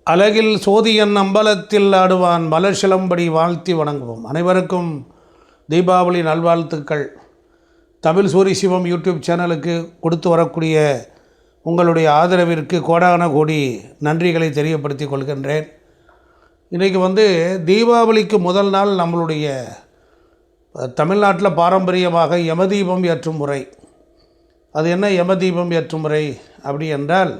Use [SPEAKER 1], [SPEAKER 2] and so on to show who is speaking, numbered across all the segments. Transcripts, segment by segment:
[SPEAKER 1] அழகில் சோதியன் அம்பலத்தில் ஆடுவான் மலர் சிலம்படி வாழ்த்தி வணங்குவோம். அனைவருக்கும் தீபாவளி நல்வாழ்த்துக்கள். தமிழ் சூரி சிவம் யூடியூப் சேனலுக்கு கொடுத்து வரக்கூடிய உங்களுடைய ஆதரவிற்கு கோடான கோடி நன்றிகளை தெரியப்படுத்தி கொள்கின்றேன். இன்றைக்கி தீபாவளிக்கு முதல் நாள் நம்மளுடைய தமிழ்நாட்டில் பாரம்பரியமாக யமதீபம் ஏற்றும் முறை. அது என்ன யமதீபம் ஏற்றும் முறை அப்படி என்றால்,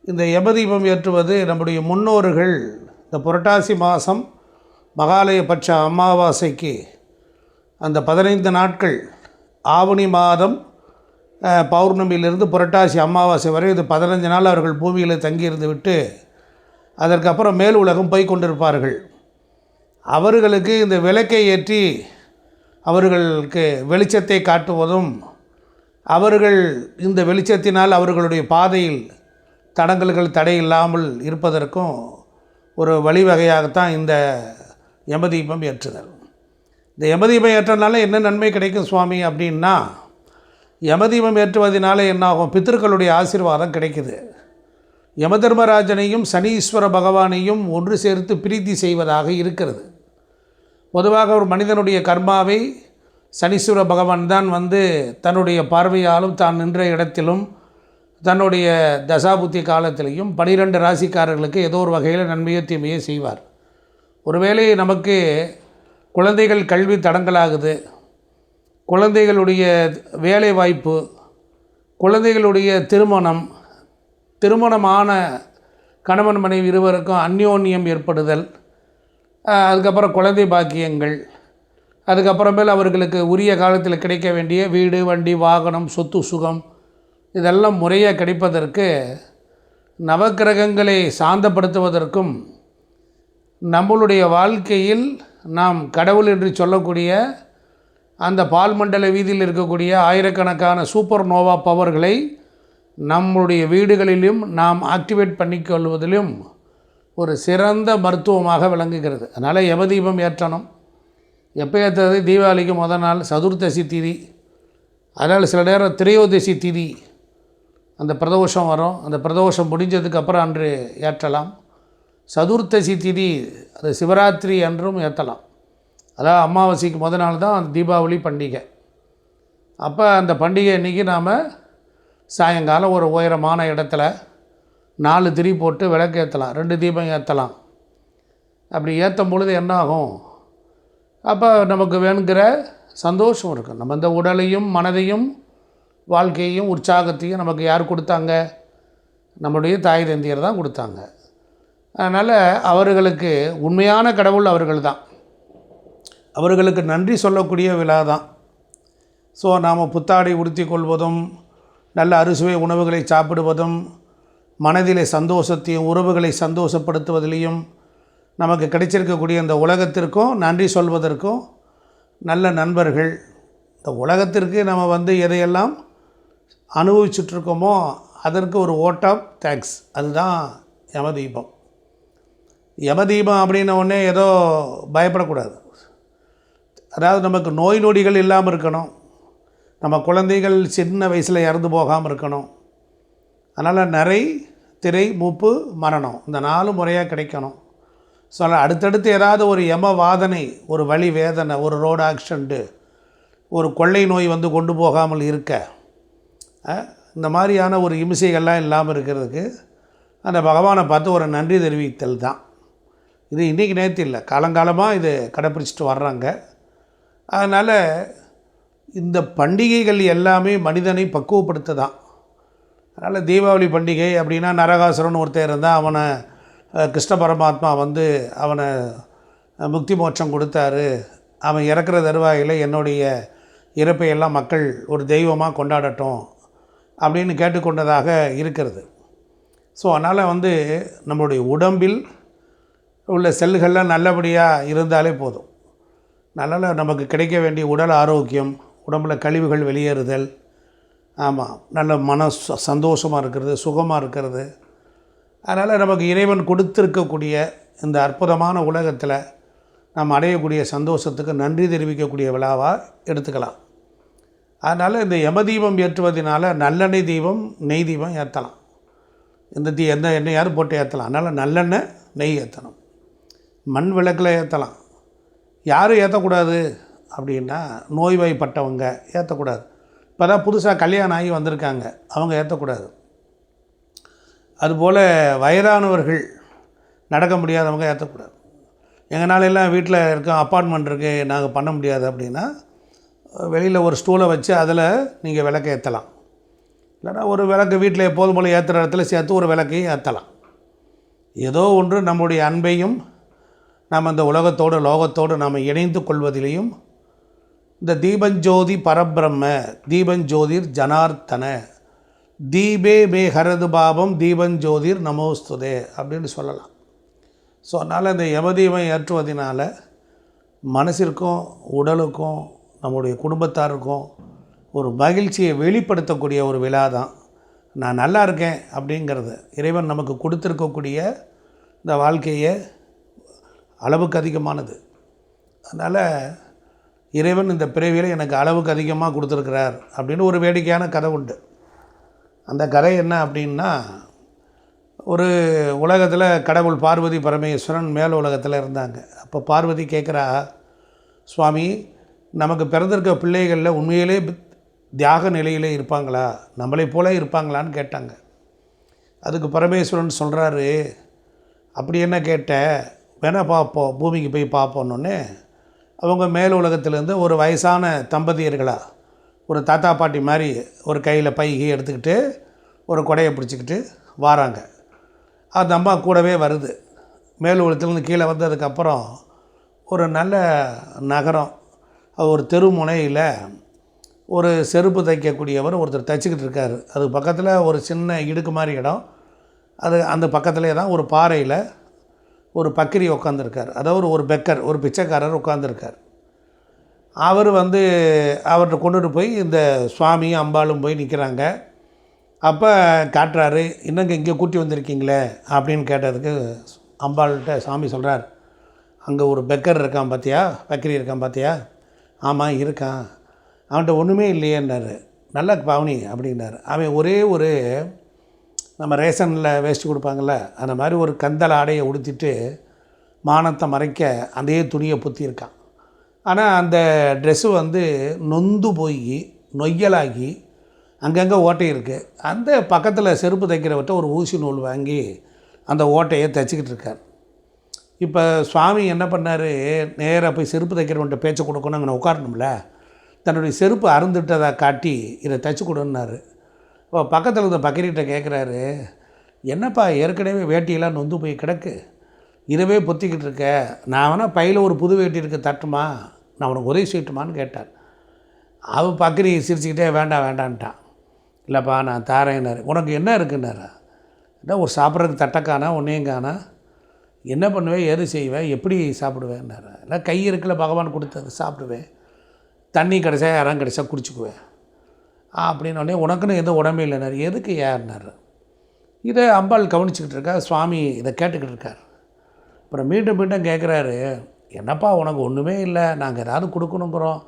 [SPEAKER 1] இந்த யமதீபம் ஏற்றுவது நம்முடைய முன்னோர்கள் இந்த புரட்டாசி மாதம் மகாலயபட்ச அமாவாசைக்கு அந்த 15 நாட்கள், ஆவணி மாதம் பௌர்ணமியிலிருந்து புரட்டாசி அமாவாசை வரை இது 15 நாள் அவர்கள் பூமியில் தங்கியிருந்து விட்டு அதற்கப்புறம் மேல் உலகம் போய் கொண்டிருப்பார்கள். அவர்களுக்கு இந்த விளக்கை ஏற்றி அவர்களுக்கு வெளிச்சத்தை காட்டுவதும், அவர்கள் இந்த வெளிச்சத்தினால் அவர்களுடைய பாதையில் தடங்கல்கள் தடையில்லாமல் இருப்பதற்கும் ஒரு வழிவகையாகத்தான் இந்த யமதீபம் ஏற்றுதல். இந்த யமதீபம் ஏற்றனால என்ன நன்மை கிடைக்கும் சுவாமி அப்படின்னா, யமதீபம் ஏற்றுவதனால என்னாகும்? பித்தர்களுடைய ஆசீர்வாதம் கிடைக்குது. யமதர்மராஜனையும் சனீஸ்வர பகவானையும் ஒன்று சேர்த்து பிரீத்தி செய்வதாக இருக்கிறது. பொதுவாக ஒரு மனிதனுடைய கர்மாவை சனீஸ்வர பகவான் தான் தன்னுடைய பார்வையாலும் தான் நின்ற இடத்திலும் தன்னுடைய தசாபுத்தி காலத்திலையும் 12 ராசிக்காரர்களுக்கு ஏதோ ஒரு வகையில் நன்மையோ தீமையோ செய்வார். ஒருவேளை நமக்கு குழந்தைகள் கல்வி தடங்கலாகுது, குழந்தைகளுடைய வேலை வாய்ப்பு, குழந்தைகளுடைய திருமணமான கணவன் மனைவி இருவருக்கும் அந்யோன்யம் ஏற்படுதல், அதுக்கப்புறம் குழந்தை பாக்கியங்கள், அதுக்கப்புறமேல் அவர்களுக்கு உரிய காலத்தில் கிடைக்க வேண்டிய வீடு, வண்டி, வாகனம், சொத்து, சுகம் இதெல்லாம் முறையாக கிடைப்பதற்கு, நவக்கிரகங்களை சாந்தப்படுத்துவதற்கும், நம்மளுடைய வாழ்க்கையில் நாம் கடவுள் என்று சொல்லக்கூடிய அந்த பால்மண்டல வீதியில் இருக்கக்கூடிய ஆயிரக்கணக்கான சூப்பர் நோவா பவர்களை நம்முடைய வீடுகளிலும் நாம் ஆக்டிவேட் பண்ணிக்கொள்வதிலும் ஒரு சிறந்த மருத்துவமாக விளங்குகிறது. அதனால் யமதீபம் ஏற்றணும். எப்போ ஏற்றது? தீபாவளிக்கு முதல் நாள் சதுர்த்தசி திதி. அதனால் சில நேரம் திரையோதசி திதி அந்த பிரதோஷம் வரும். அந்த பிரதோஷம் முடிஞ்சதுக்கப்புறம் அன்று ஏற்றலாம். சதுர்த்தசி திதி அது சிவராத்திரி அன்றும் ஏற்றலாம். அதாவது அமாவாசைக்கு முதல் நாள் தான் தீபாவளி பண்டிகை. அப்போ அந்த பண்டிகை அன்றைக்கி நாம் சாயங்காலம் ஒரு உயரமான இடத்துல 4 திரி போட்டு விளக்கு ஏற்றலாம், 2 தீபம் ஏற்றலாம். அப்படி ஏற்றும் பொழுது என்னாகும்? அப்போ நமக்கு வேணுங்கிற சந்தோஷம் இருக்கும். நம்ம இந்த உடலையும் மனதையும் வாழ்க்கையையும் உற்சாகத்தையும் நமக்கு யார் கொடுத்தாங்க? நம்முடைய தாய் தந்தையர் தான் கொடுத்தாங்க. அதனால் அவர்களுக்கு உண்மையான கடவுள் அவர்கள் தான். அவர்களுக்கு நன்றி சொல்லக்கூடிய விழா தான். ஸோ நாம் புத்தாடை உடுத்தி கொள்வதும், நல்ல அறுசுவை உணவுகளை சாப்பிடுவதும், மனதிலே சந்தோஷத்தையும் உறவுகளை சந்தோஷப்படுத்துவதிலையும், நமக்கு கிடைச்சிருக்கக்கூடிய இந்த உலகத்திற்கும் நன்றி சொல்வதற்கும் நல்ல நண்பர்கள். இந்த உலகத்திற்கு நம்ம எதையெல்லாம் அனுபவிச்சுட்ருக்கோமோ அதற்கு ஒரு ஓட் ஆஃப் தேங்க்ஸ். அதுதான் யமதீபம். யமதீபம் அப்படின்ன உடனே ஏதோ பயப்படக்கூடாது. அதாவது நமக்கு நோய் நொடிகள் இல்லாமல் இருக்கணும், நம்ம குழந்தைகள் சின்ன வயசில் இறந்து போகாமல் இருக்கணும். அதனால் நிறை, திரை, மூப்பு, மரணம் இந்த 4 முறையாக கிடைக்கணும். ஸோ அடுத்தடுத்து ஏதாவது ஒரு யம வாதனை, ஒரு வலி வேதனை, ஒரு ரோடு ஆக்சிடெண்ட்டு, ஒரு கொள்ளை நோய் கொண்டு போகாமல் இருக்க, இந்த மாதிரியான ஒரு இம்சைகள்லாம் இல்லாமல் இருக்கிறதுக்கு அந்த பகவானை பார்த்து ஒரு நன்றி தெரிவித்தல் தான். இது இன்றைக்கி நேற்று இல்லை, காலங்காலமாக இது கடைப்பிடிச்சிட்டு வர்றாங்க. அதனால் இந்த பண்டிகைகள் எல்லாமே மனிதனை பக்குவப்படுத்த தான். அதனால் தீபாவளி பண்டிகை அப்படின்னா, நரகாசுரன் ஒருத்தர் இருந்தால் அவனை கிருஷ்ண பரமாத்மா அவனை முக்தி மோட்சம் கொடுத்தாரு, அவன் இறக்குற தருவாயில் என்னுடைய இறப்பையெல்லாம் மக்கள் ஒரு தெய்வமாக கொண்டாடட்டும் அப்படின்னு கேட்டுக்கொண்டதாக இருக்கிறது. ஸோ அதனால் நம்மளுடைய உடம்பில் உள்ள செல்கள்லாம் நல்லபடியாக இருந்தாலே போதும். அதனால் நமக்கு கிடைக்க வேண்டிய உடல் ஆரோக்கியம், உடம்பில் கழிவுகள் வெளியேறுதல், ஆமாம், நல்ல சந்தோஷமாக இருக்கிறது, சுகமாக இருக்கிறது. அதனால் நமக்கு இறைவன் கொடுத்திருக்கக்கூடிய இந்த அற்புதமான உலகத்தில் நாம் அடையக்கூடிய சந்தோஷத்துக்கு நன்றி தெரிவிக்கக்கூடிய விழாவாக எடுத்துக்கலாம். அதனால் இந்த யமதீபம் ஏற்றுவதனால நல்லெண்ணெய் தீபம், நெய் தீபம் ஏற்றலாம். இந்த எந்த எண்ணெயாவது போட்டு ஏற்றலாம். அதனால் நல்லெண்ணெய், நெய் ஏற்றணும். மண் விளக்கில் ஏற்றலாம். யாரும் ஏற்றக்கூடாது அப்படின்னா நோய்வாய்ப்பட்டவங்க ஏற்றக்கூடாது. இப்போ தான் புதுசாக கல்யாணம் ஆகி வந்திருக்காங்க, அவங்க ஏற்றக்கூடாது. அதுபோல் வயதானவர்கள், நடக்க முடியாதவங்க ஏற்றக்கூடாது. எங்களாலெல்லாம் வீட்டில் இருக்க அப்பார்ட்மெண்ட் இருக்குது, நாங்கள் பண்ண முடியாது அப்படின்னா வெளியில் ஒரு ஸ்டூலை வச்சு அதில் நீங்கள் விளக்கு ஏற்றலாம். இல்லைனா ஒரு விளக்கு வீட்டில் எப்போதும் போல் ஏற்றுற இடத்துல சேர்த்து ஒரு விளக்கையும் ஏற்றலாம். ஏதோ ஒன்று நம்முடைய அன்பையும் நாம் இந்த உலகத்தோடு லோகத்தோடு நாம் இணைந்து கொள்வதிலையும் இந்த தீபஞ்சோதி பரபிரம்ம தீபஞ்சோதிர் ஜனார்த்தன தீபே மே ஹரது பாபம் தீபஞ்சோதிர் நமோஸ்துதே அப்படின்னு சொல்லலாம். ஸோ அதனால் இந்த யமதீபம் ஏற்றுவதனால மனசிற்கும் உடலுக்கும் நம்முடைய குடும்பத்தாருக்கும் ஒரு மகிழ்ச்சியை வெளிப்படுத்தக்கூடிய ஒரு விழா தான். நான் நல்லா இருக்கேன் அப்படிங்கிறது இறைவன் நமக்கு கொடுத்துருக்கக்கூடிய இந்த வாழ்க்கையை அளவுக்கு அதிகமானது. அதனால் இறைவன் இந்த பிறவியில் எனக்கு அளவுக்கு அதிகமாக கொடுத்துருக்கிறார் அப்படின்னு ஒரு வேடிக்கையான கதை உண்டு. அந்த கதை என்ன அப்படின்னா, ஒரு உலகத்தில் கடவுள் பார்வதி பரமேஸ்வரன் மேல் உலகத்தில் இருந்தாங்க. அப்போ பார்வதி கேட்குறா, சுவாமி நமக்கு பிறந்திருக்க பிள்ளைகளில் உண்மையிலே தியாக நிலையிலே இருப்பாங்களா, நம்மளை போல இருப்பாங்களான்னு கேட்டாங்க. அதுக்கு பரமேஸ்வரன் சொல்கிறாரு, அப்படி என்ன கேட்ட, வேணால் பார்ப்போம், பூமிக்கு போய் பார்ப்போன்னொன்னே அவங்க மேல் உலகத்திலேருந்து ஒரு வயசான தம்பதியர்களாக ஒரு தாத்தா பாட்டி மாதிரி ஒரு கையில் பைகை எடுத்துக்கிட்டு ஒரு கொடையை பிடிச்சிக்கிட்டு வாராங்க. அந்த அம்மா கூடவே வருது. மேல் உலகத்துலேருந்து கீழே வந்ததுக்கப்புறம் ஒரு நல்ல நகரம், ஒரு தெரு முனையில் ஒரு செருப்பு தைக்கக்கூடியவர் ஒருத்தர் தைச்சிக்கிட்டு இருக்கார். அதுக்கு பக்கத்தில் ஒரு சின்ன இடுக்கு மாதிரி இடம், அது அந்த பக்கத்துலேயே தான் ஒரு பாறையில் ஒரு பக்கிரி உட்காந்துருக்கார். அதாவது ஒரு பெக்கர், ஒரு பிச்சைக்காரர் உட்காந்துருக்கார். அவர் அவர்கிட்ட கொண்டுட்டு போய் இந்த சுவாமியும் அம்பாளும் போய் நிற்கிறாங்க. அப்போ காட்டுறாரு, இன்னங்க இங்கே கூட்டி வந்திருக்கீங்களே அப்படின்னு கேட்டதுக்கு அம்பாள்கிட்ட சாமி சொல்கிறார், அங்கே ஒரு பெக்கர் இருக்கான் பார்த்தியா, பக்கிரி இருக்கான் பார்த்தியா? ஆமாம் இருக்கான். அவன்கிட்ட ஒன்றுமே இல்லையேன்னாரு. நல்ல பாவனி அப்படின்னாரு. அவன் ஒரே ஒரு நம்ம ரேஷனில் வேஸ்ட்டு கொடுப்பாங்கள்ல, அந்த மாதிரி ஒரு கந்தல் ஆடையை உடுத்திட்டு மானத்தை மறைக்க அதே துணியை புத்தியிருக்கான். ஆனால் அந்த ட்ரெஸ்ஸு நொந்து போய் நொய்யலாகி அங்கங்கே ஓட்டை இருக்குது. அந்த பக்கத்தில் செருப்பு தைக்கிறவர்கிட்ட ஒரு ஊசி நூல் வாங்கி அந்த ஓட்டையை தைச்சிக்கிட்டு இருக்கார். இப்போ சுவாமி என்ன பண்ணார், நேராக போய் செருப்பு தைக்கிறவன்ட்ட பேச்சை கொடுக்கணும், அங்கே உட்காரணும்ல, தன்னுடைய செருப்பு அருந்துட்டதை காட்டி இதை தைச்சி கொடுன்னாரு. இப்போ பக்கத்தில் இருந்த பக்கிரிகிட்ட கேட்குறாரு, என்னப்பா ஏற்கனவே வேட்டியெல்லாம் நொந்து போய் கிடக்கு, இரவே பொத்திக்கிட்டு இருக்க, நான் வேணால் பையில் ஒரு புது வேட்டி இருக்க தட்டுமா, நான் உனக்கு உதவி செய்யட்டுமான்னு கேட்டார். அவன் பக்கிரி சிரிச்சுக்கிட்டே வேண்டாம் வேண்டான்ட்டான். இல்லைப்பா நான் தாரேன்னாரு. உனக்கு என்ன இருக்குன்னாரா? என்ன ஒரு சாப்பிட்றதுக்கு தட்டைக்கானா ஒன்றையும் காணா, என்ன பண்ணுவேன், எது செய்வேன், எப்படி சாப்பிடுவேன்னாரா? இல்லை கை இருக்குல்ல பகவான் கொடுத்தது சாப்பிடுவேன், தண்ணி கிடச்சா யாரும் கிடச்சா குடிச்சுக்குவேன் அப்படின்னோடனே உனக்குன்னு எதுவும் உடம்பே இல்லைனார். எதுக்கு யாருன்னார். இதை அம்பாள் கவனிச்சிக்கிட்டு இருக்கா, சுவாமி இதை கேட்டுக்கிட்டு இருக்கார். அப்புறம் மீண்டும் மீண்டும் கேட்குறாரு, என்னப்பா உனக்கு ஒன்றுமே இல்லை, நாங்கள் ஏதாவது கொடுக்கணுங்கிறோம்,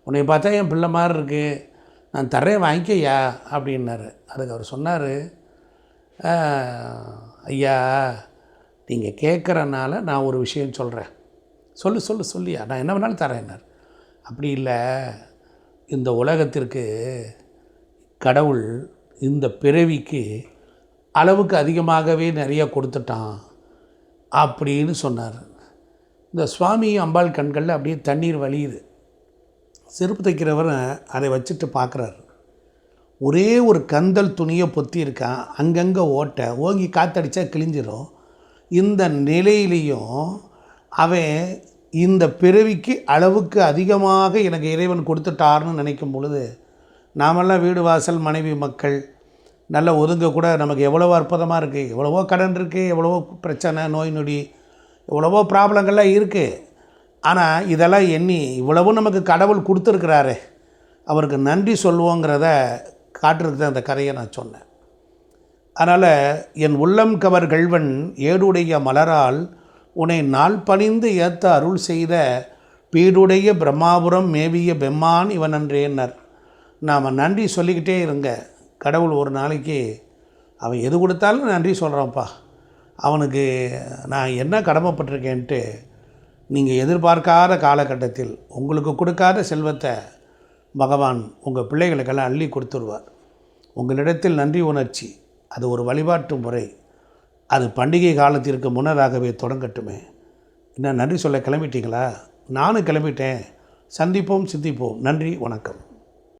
[SPEAKER 1] உன்னை பார்த்தா என் பிள்ளை மாதிரி இருக்குது, நான் தர்றேன் வாங்கிக்கையா அப்படின்னாரு. அதுக்கு அவர் சொன்னார், ஐயா நீங்கள் கேட்குறனால நான் ஒரு விஷயம் சொல்கிறேன், சொல்லியா, நான் என்ன வேணாலும் தரேன்னார். அப்படி இல்லை, இந்த உலகத்திற்கு கடவுள் இந்த பிறவிக்கு அளவுக்கு அதிகமாகவே நிறைய கொடுத்துட்டான் அப்படின்னு சொன்னார். இந்த சுவாமி அம்பாள் கண்களில் அப்படியே தண்ணீர் வலியுது. செருப்பு தைக்கிறவர் அதை வச்சுட்டு பார்க்குறாரு. ஒரே ஒரு கந்தல் துணியை பொத்தி இருக்கான், அங்கங்கே ஓட்டை, ஓங்கி காற்றடிச்சா கிழிஞ்சிடும். இந்த நிலையிலையும் அவன் இந்த பிறவிக்கு அளவுக்கு அதிகமாக எனக்கு இறைவன் கொடுத்துட்டார்னு நினைக்கும் பொழுது, நாமெல்லாம் வீடு வாசல் மனைவி மக்கள் நல்ல ஒதுங்க கூட நமக்கு எவ்வளவோ அற்புதமாக இருக்குது, எவ்வளவோ கடன் இருக்குது, எவ்வளவோ பிரச்சனை நோய் நொடி எவ்வளவோ ப்ராப்ளங்கள்லாம் இருக்குது. ஆனால் இதெல்லாம் எண்ணி இவ்வளவும் நமக்கு கடவுள் கொடுத்துருக்கிறாரே, அவருக்கு நன்றி சொல்லுவோங்கிறத காட்டுறதுக்கு அந்த கதையை நான் சொன்னேன். அதனால் என் உள்ளம் கவர் கள்வன் ஏடுடைய மலரால் உன்னை நாள் பணிந்து ஏற்ற அருள் செய்த பீடுடைய பிரம்மாபுரம் மேவிய பெம்மான் இவனன்றேன்னர். நாம் நன்றி சொல்லிக்கிட்டே இருங்க. கடவுள் ஒரு நாளைக்கு அவன் எது கொடுத்தாலும் நன்றி சொல்கிறான்ப்பா, அவனுக்கு நான் என்ன கடமைப்பட்டிருக்கேன்ட்டு நீங்கள் எதிர்பார்க்காத காலகட்டத்தில் உங்களுக்கு கொடுக்காத செல்வத்தை பகவான் உங்கள் பிள்ளைகளுக்கெல்லாம் அள்ளி கொடுத்துருவார். உங்களிடத்தில் நன்றி உணர்ச்சி அது ஒரு வழிபாட்டு முறை, அது பண்டிகை காலத்திற்கு முன்னதாகவே தொடங்கட்டுமே. இன்னும் நன்றி சொல்ல கிளம்பிட்டீங்களா? நானும் கிளம்பிட்டேன். சந்திப்போம், சிந்திப்போம். நன்றி, வணக்கம்.